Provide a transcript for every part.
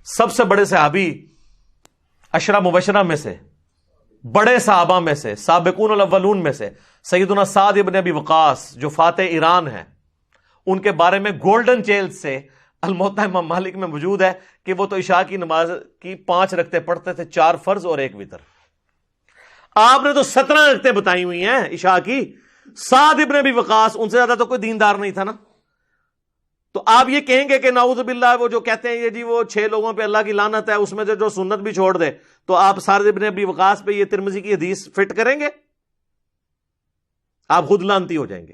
سب سے بڑے صحابی عشرہ مبشرہ میں سے، بڑے صحابہ میں سے، سابقون الاولون میں سے سیدنا سعد ابن ابی وقاص جو فاتح ایران ہیں، ان کے بارے میں گولڈن چیلز سے الموطا امام مالک میں موجود ہے کہ وہ تو عشاء کی نماز کی 5 رکعتیں پڑھتے تھے، 4 فرض اور 1 وتر۔ آپ نے تو 17 رکعتیں بتائی ہوئی ہیں عشاء کی۔ سعد ابن ابی وقاص ان سے زیادہ تو کوئی دیندار نہیں تھا نا، تو آپ یہ کہیں گے کہ نعوذ باللہ وہ جو کہتے ہیں یہ جی وہ 6 لوگوں پہ اللہ کی لعنت ہے، اس میں سے جو سنت بھی چھوڑ دے، تو آپ سعد ابن ابی وقاص پہ یہ ترمذی کی حدیث فٹ کریں گے؟ آپ خود لعنتی ہو جائیں گے۔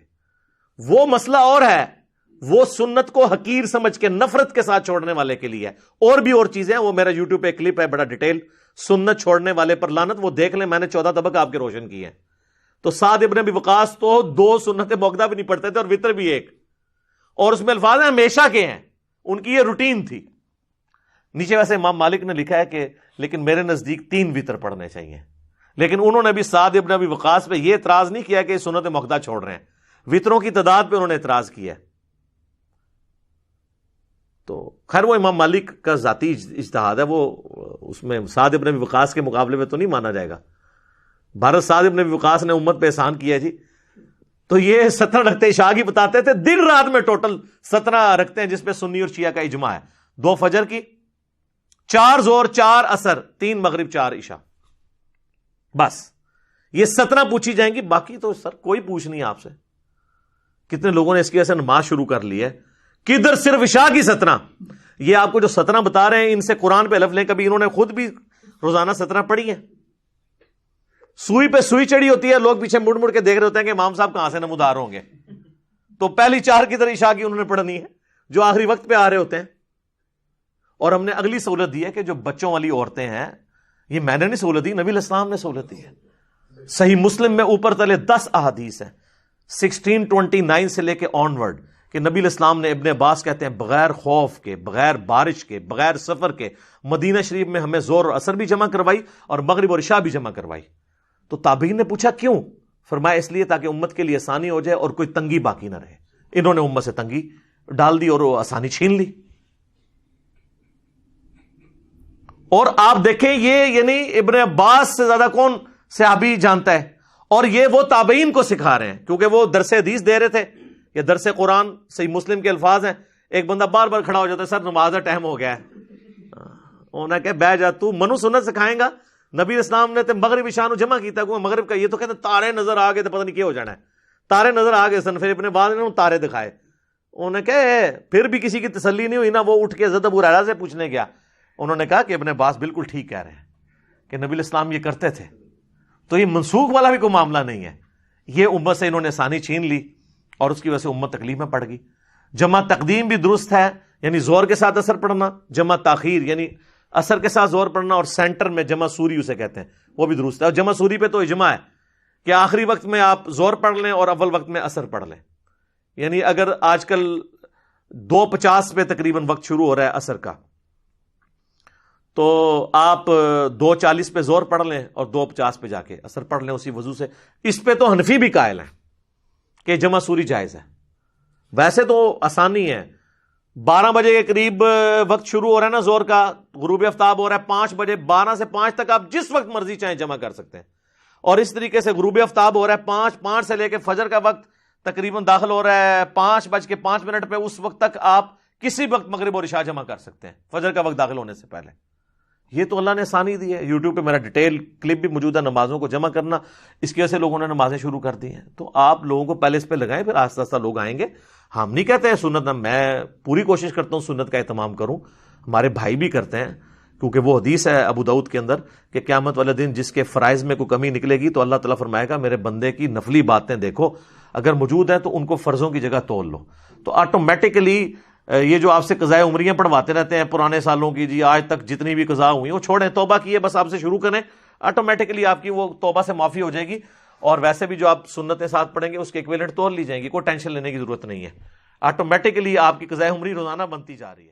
وہ مسئلہ اور ہے، وہ سنت کو حقیر سمجھ کے نفرت کے ساتھ چھوڑنے والے کے لیے ہے۔ اور بھی اور چیزیں ہیں، وہ میرا یوٹیوب پہ کلپ ہے بڑا ڈیٹیل، سنت چھوڑنے والے پر لعنت، وہ دیکھ لیں، میں نے 14 طبق آپ کے روشن کیے ہیں۔ تو سعد ابن ابی وقاص تو 2 سنت موقدہ بھی نہیں پڑھتے تھے اور وتر بھی 1، اور اس میں الفاظ ہیں ہمیشہ کے ہیں، ان کی یہ روٹین تھی۔ نیچے ویسے امام مالک نے لکھا ہے کہ لیکن میرے نزدیک 3 وتر پڑھنے چاہیے، لیکن انہوں نے بھی سعد ابن ابی وقاص پہ یہ اعتراض نہیں کیا کہ سنت موقدہ چھوڑ رہے ہیں، وتروں کی تعداد پہ انہوں نے اعتراض کیا ہے۔ تو خیر وہ امام مالک کا ذاتی اجتہاد ہے، وہ اس میں سعد ابن ابی وقاص کے مقابلے میں تو نہیں مانا جائے گا۔ بھارت سعد ابن ابی وقاص نے امت پہ احسان کیا جی، تو یہ 17 رکعتیں عشاء کی بتاتے تھے، دن رات میں ٹوٹل 17 رکعتیں، جس پہ سنی اور شیعہ کا اجماع ہے، 2 فجر کی، 4 ظہر، 4 عصر، 3 مغرب، 4 عشاء، بس یہ 17 پوچھی جائیں گی۔ باقی تو سر کوئی پوچھ نہیں آپ سے۔ کتنے لوگوں نے اس کی وجہ سے نماز شروع کر لی ہے، کدھر صرف عشاء کی 17۔ یہ آپ کو جو 17 بتا رہے ہیں ان سے قرآن پہ الف لیں، کبھی انہوں نے خود بھی روزانہ 17 پڑھی ہیں؟ سوئی پہ سوئی چڑھی ہوتی ہے، لوگ پیچھے مڑ مڑ کے دیکھ رہے ہوتے ہیں کہ امام صاحب کہاں سے نمودار ہوں گے، تو پہلی 4 کی طرح عشاء کی انہوں نے پڑھنی ہے جو آخری وقت پہ آ رہے ہوتے ہیں۔ اور ہم نے اگلی سہولت دی ہے کہ جو بچوں والی عورتیں ہیں، یہ میں نے نہیں سہولت دی، نبی الاسلام نے سہولت دی ہے۔ صحیح مسلم میں اوپر تلے 10 احادیث ہیں 1629 سے لے کے آن ورڈ، کہ نبی الاسلام نے، ابن عباس کہتے ہیں، بغیر خوف کے، بغیر بارش کے، بغیر سفر کے مدینہ شریف میں ہمیں ظہر اور عصر بھی جمع کروائی اور مغرب اور عشاء بھی جمع کروائی۔ تو تابعین نے پوچھا کیوں؟ فرمایا اس لیے تاکہ امت کے لیے آسانی ہو جائے اور کوئی تنگی باقی نہ رہے۔ انہوں نے امت سے تنگی ڈال دی اور وہ آسانی چھین لی۔ اور آپ دیکھیں یہ یعنی ابن عباس سے زیادہ کون صحابی جانتا ہے، اور یہ وہ تابعین کو سکھا رہے ہیں، کیونکہ وہ درس حدیث دے رہے تھے یا درس قرآن، صحیح مسلم کے الفاظ ہیں۔ ایک بندہ بار بار کھڑا ہو جاتا ہے، سر نماز کا ٹائم ہو گیا ہے، انہوں نے کہا بہ جا، تو منو سنت سکھائیں گا؟ نبی اسلام نے تو مغرب عشاء نو جمع کیتا، مغرب کا یہ تو کہتے تارے نظر آ گئے تو پتہ نہیں کیا ہو جانا ہے، تارے نظر آ گئے سن، پھر اپنے بعد نے تارے دکھائے۔ انہوں نے کہا پھر بھی کسی کی تسلی نہیں ہوئی نا، وہ اٹھ کے حضرت ابو ہریرہ سے پوچھنے گیا، انہوں نے کہا کہ ابن عباس بالکل ٹھیک کہہ رہے ہیں کہ نبی الاسلام یہ کرتے تھے۔ تو یہ منسوخ والا بھی کوئی معاملہ نہیں ہے، یہ امت سے انہوں نے آسانی چھین لی اور اس کی وجہ سے امت تکلیف میں پڑ گئی۔ جمع تقدیم بھی درست ہے، یعنی زور کے ساتھ اثر پڑھنا، جمع تاخیر یعنی اثر کے ساتھ زور پڑھنا، اور سینٹر میں جمع سوری اسے کہتے ہیں، وہ بھی درست ہے۔ اور جمع سوری پہ تو اجماع ہے کہ آخری وقت میں آپ زور پڑھ لیں اور اول وقت میں اثر پڑھ لیں، یعنی اگر آج کل 2:50 پہ تقریباً وقت شروع ہو رہا ہے اثر کا، تو آپ 2:40 پہ زور پڑھ لیں اور 2:50 پہ جا کے اثر پڑھ لیں اسی وضو سے۔ اس پہ تو حنفی بھی قائل ہیں کہ جمع سوری جائز ہے۔ ویسے تو آسانی ہے، 12 بجے کے قریب وقت شروع ہو رہا ہے نا زور کا، غروب آفتاب ہو رہا ہے 5 بجے، 12 سے 5 تک آپ جس وقت مرضی چاہیں جمع کر سکتے ہیں۔ اور اس طریقے سے غروب آفتاب ہو رہا ہے 5 سے لے کے فجر کا وقت تقریباً داخل ہو رہا ہے 5:05 پہ، اس وقت تک آپ کسی وقت مغرب اور عشاء جمع کر سکتے ہیں فجر کا وقت داخل ہونے سے پہلے۔ یہ تو اللہ نے آسانی دی ہے۔ یوٹیوب پہ میرا ڈیٹیل کلپ بھی موجود ہے نمازوں کو جمع کرنا، اس کی وجہ سے لوگوں نے نمازیں شروع کر دی ہیں۔ تو آپ لوگوں کو پہلے اس پہ لگائیں، پھر آہستہ آہستہ لوگ آئیں گے۔ ہم نہیں کہتے ہیں سنت، میں پوری کوشش کرتا ہوں سنت کا اہتمام کروں، ہمارے بھائی بھی کرتے ہیں، کیونکہ وہ حدیث ہے ابو داؤد کے اندر کہ قیامت والے دن جس کے فرائض میں کوئی کمی نکلے گی تو اللہ تعالیٰ فرمائے گا میرے بندے کی نفلی باتیں دیکھو، اگر موجود ہیں تو ان کو فرضوں کی جگہ تول لو۔ تو آٹومیٹکلی یہ جو آپ سے قضائے عمریاں پڑھواتے رہتے ہیں پرانے سالوں کی، جی آج تک جتنی بھی قضا ہوئی وہ چھوڑیں، توبہ کیے بس آپ سے شروع کریں، آٹومیٹکلی آپ کی وہ توبہ سے معافی ہو جائے گی۔ اور ویسے بھی جو آپ سنتیں ساتھ پڑھیں گے اس کے ایکویلنٹ توڑ لی جائیں گی، کوئی ٹینشن لینے کی ضرورت نہیں ہے، آٹومیٹکلی آپ کی قضائے عمری روزانہ بنتی جا رہی ہے۔